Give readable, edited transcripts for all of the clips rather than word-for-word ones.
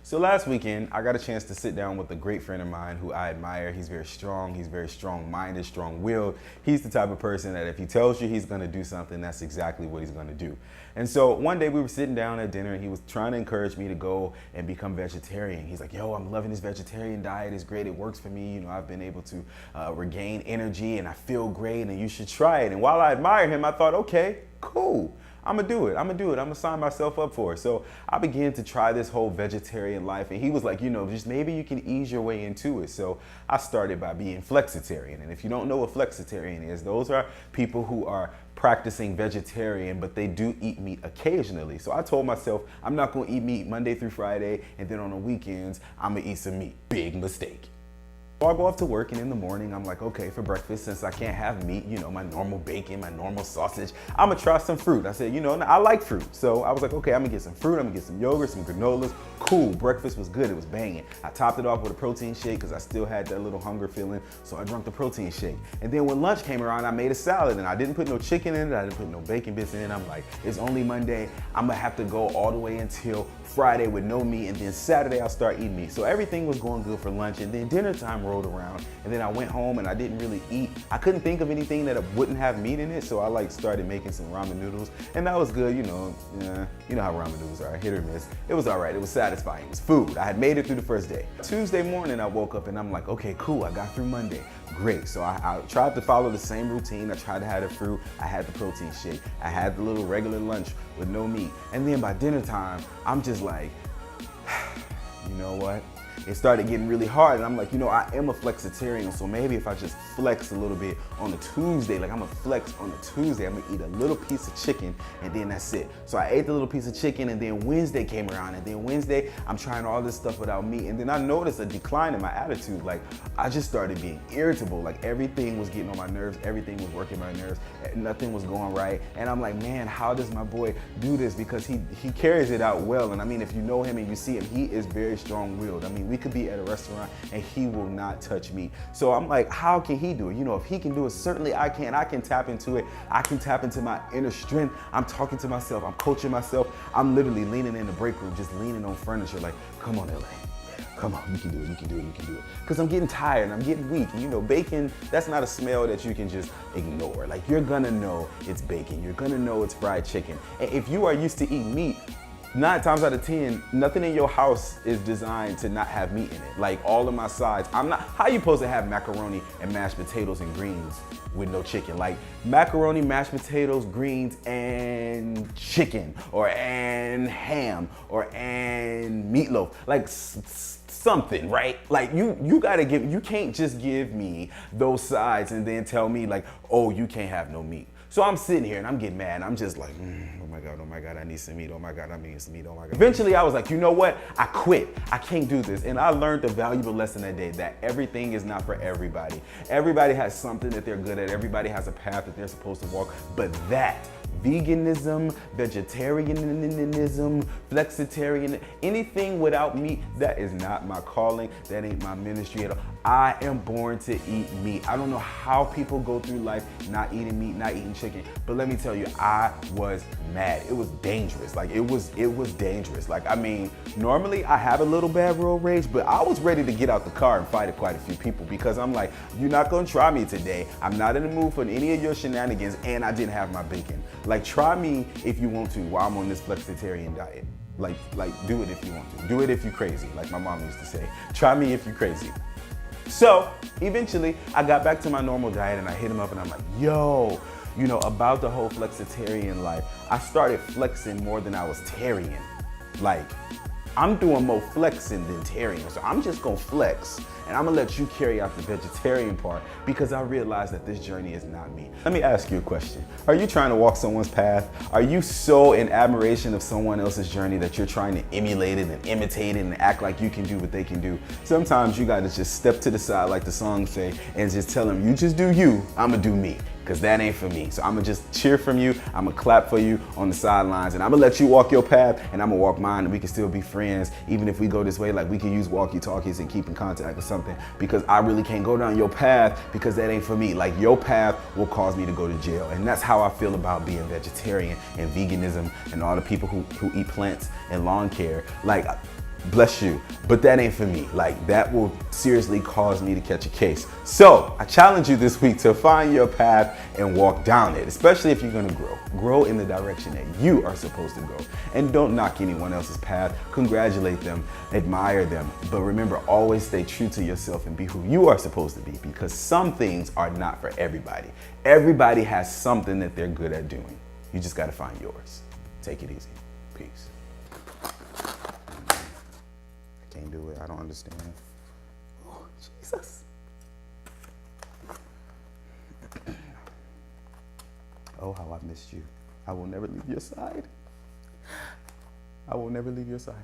So last weekend, I got a chance to sit down with a great friend of mine who I admire. He's very strong-minded, strong-willed. He's the type of person that if he tells you he's gonna do something, that's exactly what he's gonna do. And so one day we were sitting down at dinner and he was trying to encourage me to go and become vegetarian. He's like, yo, I'm loving this vegetarian diet. It's great, it works for me. You know, I've been able to regain energy and I feel great and you should try it. And while I admire him, I thought, okay, cool. I'm gonna do it. I'm gonna sign myself up for it. So I began to try this whole vegetarian life and he was like, you know, just maybe you can ease your way into it. So I started by being flexitarian. And if you don't know what flexitarian is, those are people who are practicing vegetarian, but they do eat meat occasionally. So I told myself, I'm not gonna eat meat Monday through Friday, and then on the weekends, I'm gonna eat some meat. Big mistake. So I go off to work and in the morning, I'm like, okay, for breakfast, since I can't have meat, you know, my normal bacon, my normal sausage, I'm gonna try some fruit. I said, you know, I like fruit. So I was like, okay, I'm gonna get some fruit, I'm gonna get some yogurt, some granolas. Cool, breakfast was good, it was banging. I topped it off with a protein shake because I still had that little hunger feeling, so I drank the protein shake. And then when lunch came around, I made a salad and I didn't put no chicken in it, I didn't put no bacon bits in it. I'm like, it's only Monday, I'm gonna have to go all the way until Friday with no meat, and then Saturday I'll start eating meat. So everything was going good for lunch, and then dinner time rolled around, and then I went home and I didn't really eat. I couldn't think of anything that wouldn't have meat in it, so I like started making some ramen noodles, and that was good, you know how ramen noodles are, hit or miss. It was all right, it was satisfying, it was food. I had made it through the first day. Tuesday morning I woke up and I'm like, okay, cool, I got through Monday. Great, so I tried to follow the same routine. I tried to have the fruit, I had the protein shake, I had the little regular lunch with no meat. And then by dinner time, I'm just like, you know what? It started getting really hard and I'm like, you know, I am a flexitarian, so maybe if I just flex a little bit on a Tuesday, like I'm gonna flex on a Tuesday, I'm gonna eat a little piece of chicken and then that's it. So I ate the little piece of chicken and then Wednesday came around and then Wednesday, I'm trying all this stuff without meat and then I noticed a decline in my attitude. Like I just started being irritable, like everything was getting on my nerves, everything was working my nerves, nothing was going right. And I'm like, man, how does my boy do this? Because he carries it out well. And I mean, if you know him and you see him, he is very strong-willed. I mean, we could be at a restaurant and he will not touch me. So I'm like, how can he do it? You know, if he can do it, certainly I can. I can tap into it. I can tap into my inner strength. I'm talking to myself. I'm coaching myself. I'm literally leaning in the break room, just leaning on furniture like, come on, LA. Come on, you can do it, you can do it, you can do it. Because I'm getting tired and I'm getting weak. And you know, bacon, that's not a smell that you can just ignore. Like you're gonna know it's bacon. You're gonna know it's fried chicken. And if you are used to eating meat, 9 times out of 10, nothing in your house is designed to not have meat in it. Like all of my sides, how you supposed to have macaroni and mashed potatoes and greens with no chicken? Like macaroni, mashed potatoes, greens, and chicken, and ham, and meatloaf. Like something, right? Like you can't just give me those sides and then tell me like, oh, you can't have no meat. So I'm sitting here and I'm getting mad. I'm just like, oh my God, I need some meat. Oh my God, I need some meat. Oh my God. Eventually I was like, you know what? I quit. I can't do this. And I learned a valuable lesson that day, that everything is not for everybody. Everybody has something that they're good at. Everybody has a path that they're supposed to walk. But that, veganism, vegetarianism, flexitarian, anything without meat, that is not my calling. That ain't my ministry at all. I am born to eat meat. I don't know how people go through life not eating meat, not eating chicken, but let me tell you, I was mad. It was dangerous. Like it was dangerous. Like, I mean, normally I have a little bad road rage, but I was ready to get out the car and fight quite a few people because I'm like, you're not gonna try me today. I'm not in the mood for any of your shenanigans and I didn't have my bacon. Like, try me if you want to while I'm on this flexitarian diet. Like do it if you want to. Do it if you're crazy, like my mom used to say. Try me if you're crazy. So eventually I got back to my normal diet and I hit him up and I'm like, yo, you know, about the whole flexitarian life, I started flexing more than I was tarrying. Like, I'm doing more flexing than tarrying. So I'm just gonna flex and I'm gonna let you carry out the vegetarian part because I realized that this journey is not me. Let me ask you a question. Are you trying to walk someone's path? Are you so in admiration of someone else's journey that you're trying to emulate it and imitate it and act like you can do what they can do? Sometimes you gotta just step to the side like the song say and just tell them, you just do you, I'ma do me. Because that ain't for me. So I'm gonna just cheer from you, I'm gonna clap for you on the sidelines, and I'm gonna let you walk your path, and I'm gonna walk mine, and we can still be friends, even if we go this way. Like, we can use walkie-talkies and keep in contact or something, because I really can't go down your path, because that ain't for me. Like, your path will cause me to go to jail, and that's how I feel about being vegetarian and veganism and all the people who eat plants and lawn care. Like, bless you. But that ain't for me. Like, that will seriously cause me to catch a case. So I challenge you this week to find your path and walk down it, especially if you're gonna grow. Grow in the direction that you are supposed to go. And don't knock anyone else's path. Congratulate them, admire them. But remember, always stay true to yourself and be who you are supposed to be, because some things are not for everybody. Everybody has something that they're good at doing. You just gotta find yours. Take it easy. Peace. Can't do it. I don't understand. Oh, Jesus. Oh, how I missed you. I will never leave your side. I will never leave your side.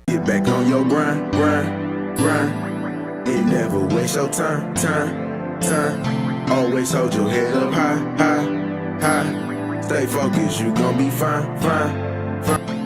Get back on your grind, grind, grind. It never waste your time, time, time. Always hold your head up high, high, high. Stay focused, you gon' be fine, fine, fine.